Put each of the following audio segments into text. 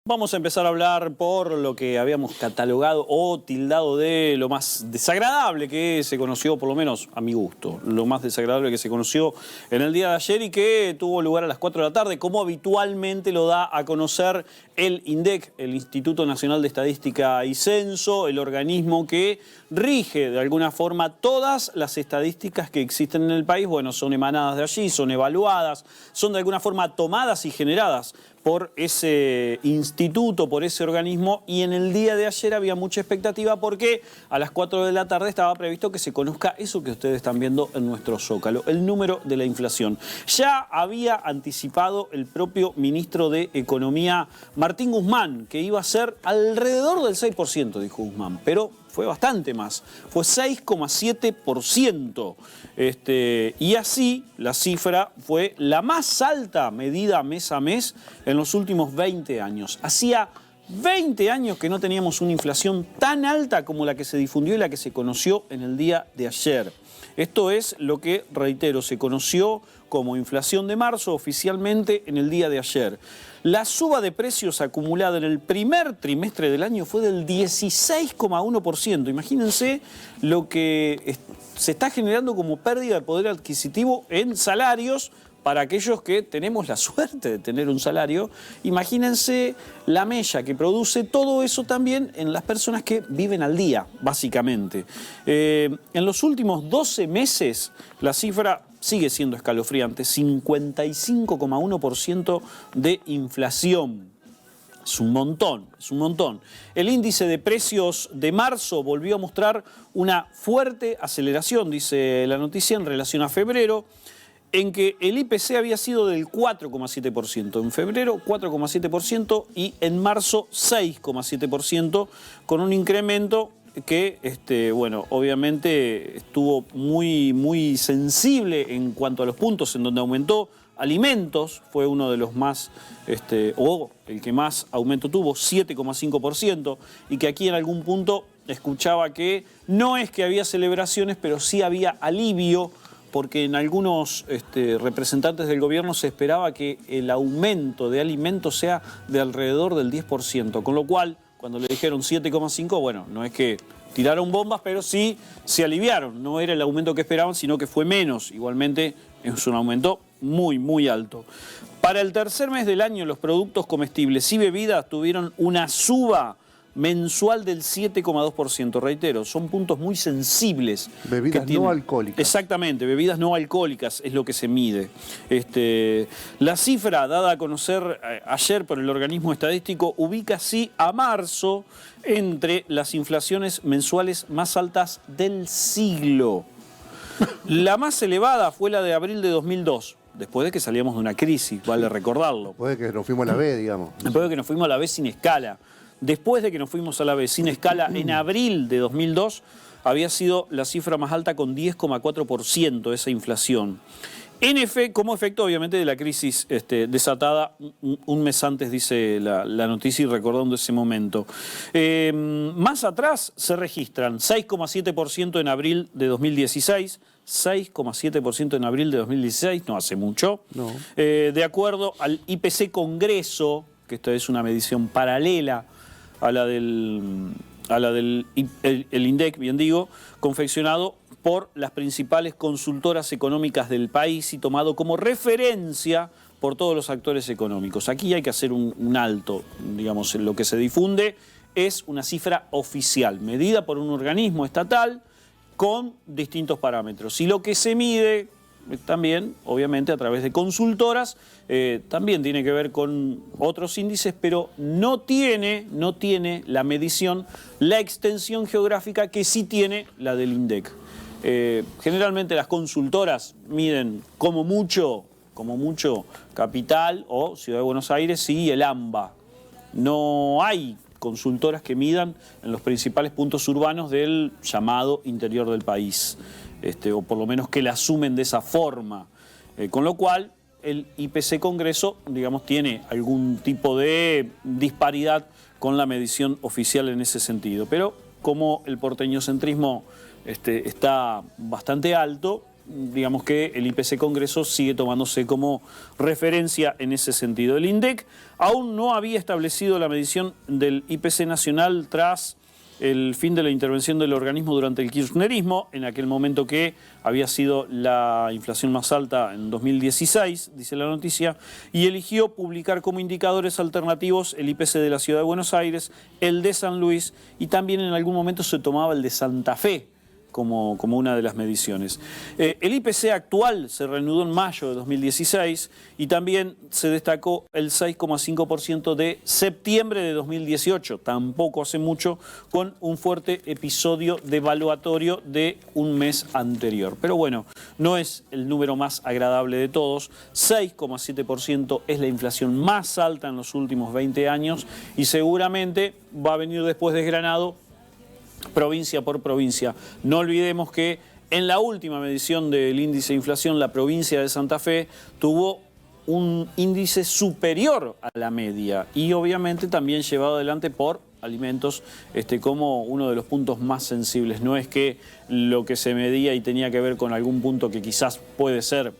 Vamos a empezar a hablar por lo que habíamos catalogado o tildado de lo más desagradable que se conoció, por lo menos a mi gusto, lo más desagradable que se conoció en el día de ayer y que tuvo lugar a las 4 de la tarde, como habitualmente lo da a conocer el INDEC, el Instituto Nacional de Estadística y Censo, el organismo que rige de alguna forma todas las estadísticas que existen en el país. Bueno, son emanadas de allí, son evaluadas, son de alguna forma tomadas y generadas por ese instituto, por ese organismo, y en el día de ayer había mucha expectativa porque a las 4 de la tarde estaba previsto que se conozca eso que ustedes están viendo en nuestro Zócalo, el número de la inflación. Ya había anticipado el propio ministro de Economía, Martín Guzmán, que iba a ser alrededor del 6%, dijo Guzmán, pero fue bastante más, fue 6,7%. Y así la cifra fue la más alta medida mes a mes en los últimos 20 años. Hacía 20 años que no teníamos una inflación tan alta como la que se difundió y la que se conoció en el día de ayer. Esto es lo que, reitero, se conoció como inflación de marzo oficialmente en el día de ayer. La suba de precios acumulada en el primer trimestre del año fue del 16,1%. Imagínense lo que se está generando como pérdida de poder adquisitivo en salarios para aquellos que tenemos la suerte de tener un salario. Imagínense la mella que produce todo eso también en las personas que viven al día, básicamente. En los últimos 12 meses la cifra sigue siendo escalofriante, 55,1% de inflación. Es un montón, es un montón. El índice de precios de marzo volvió a mostrar una fuerte aceleración, dice la noticia, en relación a febrero, en que el IPC había sido del 4,7%. En febrero, 4,7% y en marzo, 6,7%, con un incremento que, bueno, obviamente estuvo muy sensible en cuanto a los puntos en donde aumentó. Alimentos fue uno de los más, o el que más aumento tuvo, 7,5%, y que aquí en algún punto escuchaba que no es que había celebraciones, pero sí había alivio, porque en algunos representantes del gobierno se esperaba que el aumento de alimentos sea de alrededor del 10%, con lo cual, cuando le dijeron 7,5, bueno, no es que tiraron bombas, pero sí se aliviaron. No era el aumento que esperaban, sino que fue menos. Igualmente es un aumento muy alto. Para el tercer mes del año, los productos comestibles y bebidas tuvieron una suba mensual del 7,2%. Reitero, son puntos muy sensibles. Bebidas no alcohólicas. Exactamente, bebidas no alcohólicas es lo que se mide. La cifra dada a conocer ayer por el organismo estadístico ubica así a marzo entre las inflaciones mensuales más altas del siglo. La más elevada fue la de abril de 2002. Después de que salíamos de una crisis, vale recordarlo. Después de que nos fuimos a la B, digamos. Después de que nos fuimos a la B sin escala. Después de que nos fuimos a la B sin escala, en abril de 2002 había sido la cifra más alta con 10,4% esa inflación. Como efecto, obviamente, de la crisis desatada un mes antes, dice la noticia, y recordando ese momento. Más atrás se registran 6,7% en abril de 2016, 6,7% en abril de 2016, no hace mucho. No. De acuerdo al IPC Congreso, que esto es una medición paralela a la del INDEC, bien digo, confeccionado por las principales consultoras económicas del país y tomado como referencia por todos los actores económicos. Aquí hay que hacer un alto, digamos, en lo que se difunde es una cifra oficial, medida por un organismo estatal con distintos parámetros. Y lo que se mide también, obviamente, a través de consultoras, también tiene que ver con otros índices, pero no tiene la medición, la extensión geográfica que sí tiene la del INDEC. Generalmente las consultoras miden como mucho Capital o Ciudad de Buenos Aires y el AMBA. No hay consultoras que midan en los principales puntos urbanos del llamado interior del país. O por lo menos que la asumen de esa forma. Con lo cual, el IPC Congreso, digamos, tiene algún tipo de disparidad con la medición oficial en ese sentido. Pero como el porteñocentrismo está bastante alto, digamos que el IPC Congreso sigue tomándose como referencia en ese sentido. El INDEC aún no había establecido la medición del IPC nacional tras el fin de la intervención del organismo durante el kirchnerismo, en aquel momento que había sido la inflación más alta en 2016, dice la noticia, y eligió publicar como indicadores alternativos el IPC de la Ciudad de Buenos Aires, el de San Luis, y también en algún momento se tomaba el de Santa Fe como una de las mediciones. El IPC actual se reanudó en mayo de 2016 y también se destacó el 6,5% de septiembre de 2018, tampoco hace mucho, con un fuerte episodio devaluatorio de un mes anterior. Pero bueno, no es el número más agradable de todos. 6,7% es la inflación más alta en los últimos 20 años y seguramente va a venir después desgranado provincia por provincia. No olvidemos que en la última medición del índice de inflación, la provincia de Santa Fe tuvo un índice superior a la media y obviamente también llevado adelante por alimentos como uno de los puntos más sensibles. No es que lo que se medía y tenía que ver con algún punto que quizás puede ser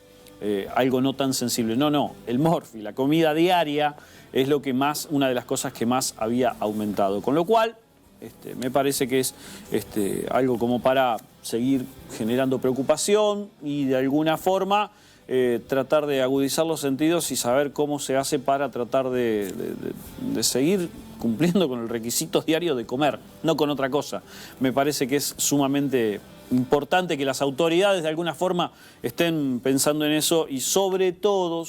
algo no tan sensible. No, el morfi, la comida diaria, es lo que más, una de las cosas que más había aumentado. Con lo cual, me parece que es algo como para seguir generando preocupación y de alguna forma tratar de agudizar los sentidos y saber cómo se hace para tratar de seguir cumpliendo con el requisito diario de comer, no con otra cosa. Me parece que es sumamente importante que las autoridades de alguna forma estén pensando en eso y sobre todo,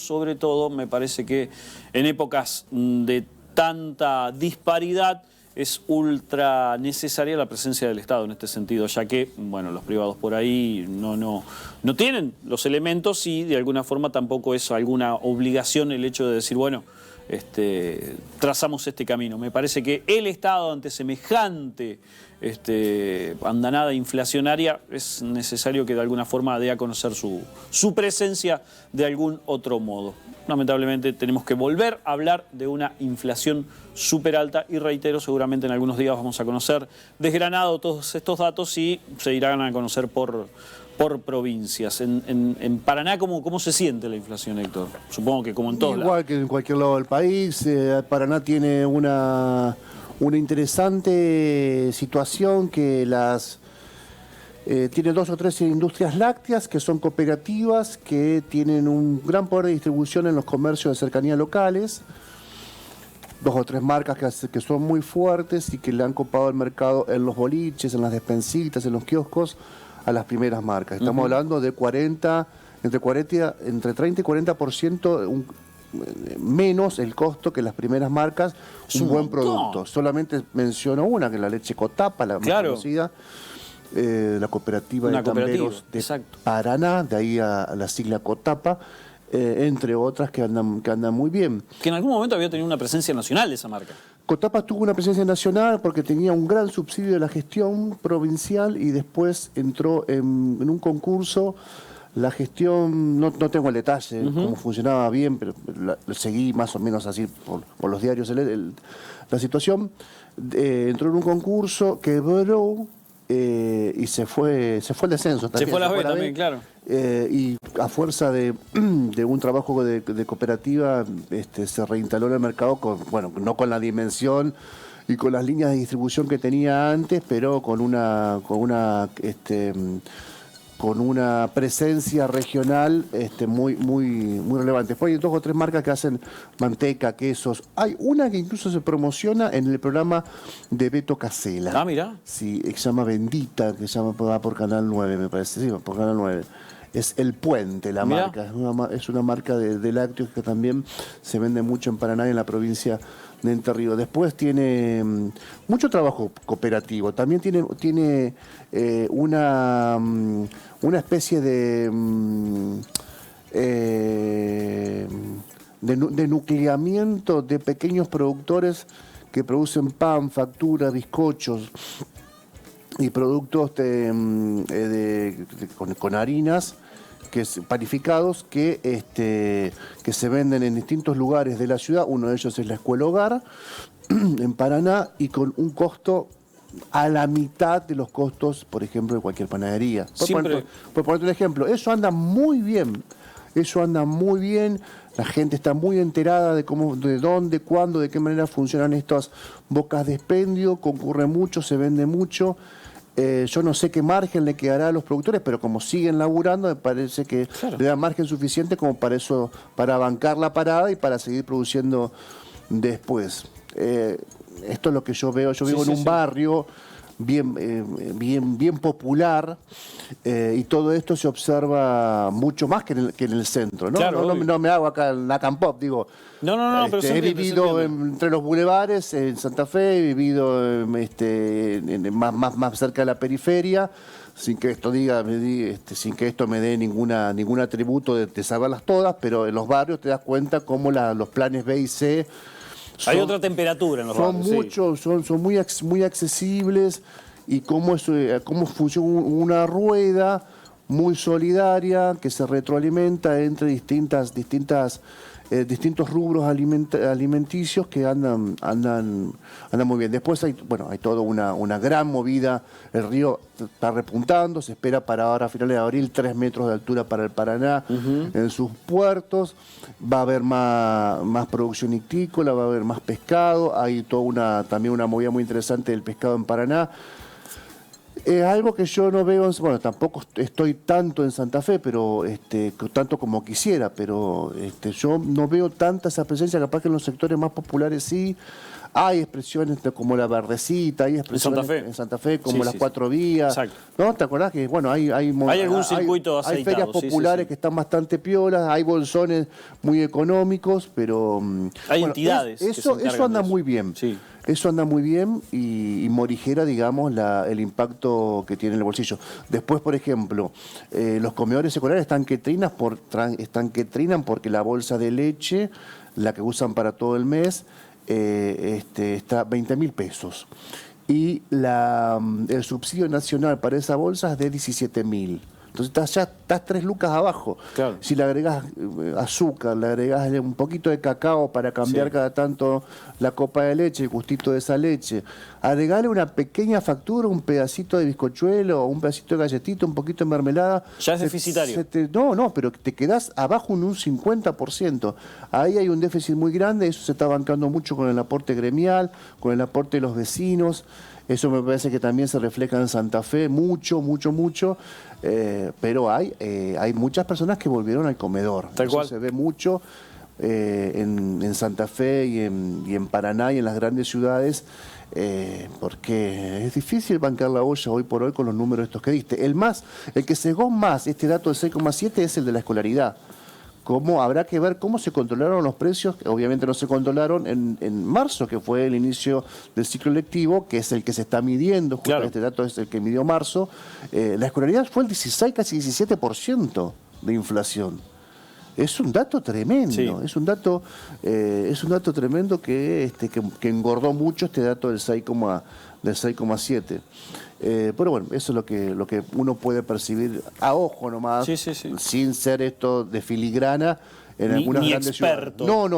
me parece que en épocas de tanta disparidad es ultra necesaria la presencia del Estado en este sentido, ya que, bueno, los privados por ahí no tienen los elementos y de alguna forma tampoco es alguna obligación el hecho de decir, bueno, trazamos este camino. Me parece que el Estado ante semejante andanada inflacionaria es necesario que de alguna forma dé a conocer su presencia de algún otro modo. Lamentablemente tenemos que volver a hablar de una inflación súper alta y reitero, seguramente en algunos días vamos a conocer desgranado todos estos datos y se irán a conocer por provincias. En Paraná, ¿cómo se siente la inflación, Héctor? Supongo que como en todos lados. Igual que en cualquier lado del país, Paraná tiene una interesante situación que tiene 2 o 3 industrias lácteas que son cooperativas, que tienen un gran poder de distribución en los comercios de cercanía locales. 2 o 3 marcas que son muy fuertes y que le han copado el mercado en los boliches, en las despensitas, en los kioscos, a las primeras marcas. Estamos hablando de entre 30 y 40% menos el costo que las primeras marcas, un buen producto. Solamente menciono una, que es la leche Cotapa, la más conocida, la cooperativa de tamberos de Paraná, de ahí a la sigla Cotapa, entre otras que andan muy bien. Que en algún momento había tenido una presencia nacional de esa marca. Cotapa tuvo una presencia nacional porque tenía un gran subsidio de la gestión provincial y después entró en un concurso. La gestión, no tengo el detalle, cómo funcionaba bien, pero seguí más o menos así por los diarios la situación. Entró en un concurso, quebró y se fue al descenso. Se fue a la B también, claro. Y a fuerza de un trabajo de cooperativa se reinstaló en el mercado, no con la dimensión y con las líneas de distribución que tenía antes, pero con una presencia regional muy relevante. Después hay 2 o 3 marcas que hacen manteca, quesos. Hay una que incluso se promociona en el programa de Beto Casella. Ah, mira. Sí, que se llama Bendita, que se llama por Canal 9, me parece. Sí, por Canal 9. Es El Puente la marca. Es una marca de lácteos que también se vende mucho en Paraná y en la provincia de Entre Ríos. Después tiene mucho trabajo cooperativo. También tiene una especie de nucleamiento de pequeños productores que producen pan, factura, bizcochos y productos con harinas panificados que se venden en distintos lugares de la ciudad. Uno de ellos es la Escuela Hogar en Paraná y con un costo a la mitad de los costos, por ejemplo, de cualquier panadería. Siempre... Por ponerte un ejemplo, eso anda muy bien. Eso anda muy bien, la gente está muy enterada de cómo, de dónde, cuándo, de qué manera funcionan estas bocas de expendio, concurre mucho, se vende mucho. Yo no sé qué margen le quedará a los productores, pero como siguen laburando, me parece que le da margen suficiente como para eso, para bancar la parada y para seguir produciendo después. Esto es lo que yo veo. Yo vivo en un barrio bien popular, y todo esto se observa mucho más que en el centro, ¿no? Claro, no me hago acá en la Campop, digo. Pero he vivido entre los bulevares en Santa Fe, he vivido más cerca de la periferia, sin que esto sin que esto me dé ningún atributo de saberlas todas, pero en los barrios te das cuenta cómo los planes B y C hay otra temperatura en los barrios. Son muy accesibles, y cómo funciona una rueda muy solidaria que se retroalimenta entre distintos rubros alimenticios que andan muy bien. Después hay toda una gran movida. El río está repuntando, se espera para ahora a finales de abril 3 metros de altura para el Paraná en sus puertos. Va a haber más producción ictícola, va a haber más pescado. Hay también una movida muy interesante del pescado en Paraná. Es algo que yo no veo, tampoco estoy tanto en Santa Fe, pero tanto como quisiera, pero yo no veo tanta esa presencia. Capaz que en los sectores más populares sí. Hay expresiones como la Verdecita, hay expresiones en Santa Fe como las 4 vías. Exacto. ¿No? ¿Te acordás que hay algún circuito aceitado? Hay ferias populares que están bastante piolas, hay bolsones muy económicos, pero hay entidades. Eso anda muy bien. Sí. Eso anda muy bien y morigera, digamos, el impacto que tiene en el bolsillo. Después, por ejemplo, los comedores escolares están que trinan porque la bolsa de leche, la que usan para todo el mes, está 20.000 pesos. Y el subsidio nacional para esa bolsa es de 17.000. Entonces estás 3 lucas abajo. Claro. Si le agregás azúcar, le agregás un poquito de cacao para cambiar cada tanto la copa de leche, el gustito de esa leche, agregale una pequeña factura, un pedacito de bizcochuelo, un pedacito de galletito, un poquito de mermelada. Ya es deficitario. Pero te quedás abajo en un 50%. Ahí hay un déficit muy grande, eso se está bancando mucho con el aporte gremial, con el aporte de los vecinos. Eso me parece que también se refleja en Santa Fe, mucho. Pero hay muchas personas que volvieron al comedor. Tal cual. Se ve mucho en Santa Fe y en Paraná y en las grandes ciudades, porque es difícil bancar la olla hoy por hoy con los números estos que diste. El que cegó más este dato del 6,7 es el de la escolaridad. Habrá que ver cómo se controlaron los precios, que obviamente no se controlaron en marzo, que fue el inicio del ciclo lectivo, que es el que se está midiendo, este dato es el que midió marzo. La escolaridad fue el 16, casi 17% de inflación. Es un dato tremendo, es un dato tremendo que engordó mucho este dato del 6,7. Pero bueno, eso es lo que uno puede percibir a ojo nomás, sin ser esto de filigrana en algunas grandes ciudades. No.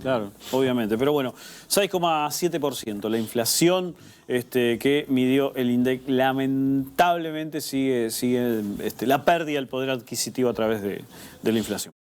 Claro, obviamente. Pero bueno, 6,7%. La inflación que midió el INDEC, lamentablemente sigue la pérdida del poder adquisitivo a través de la inflación.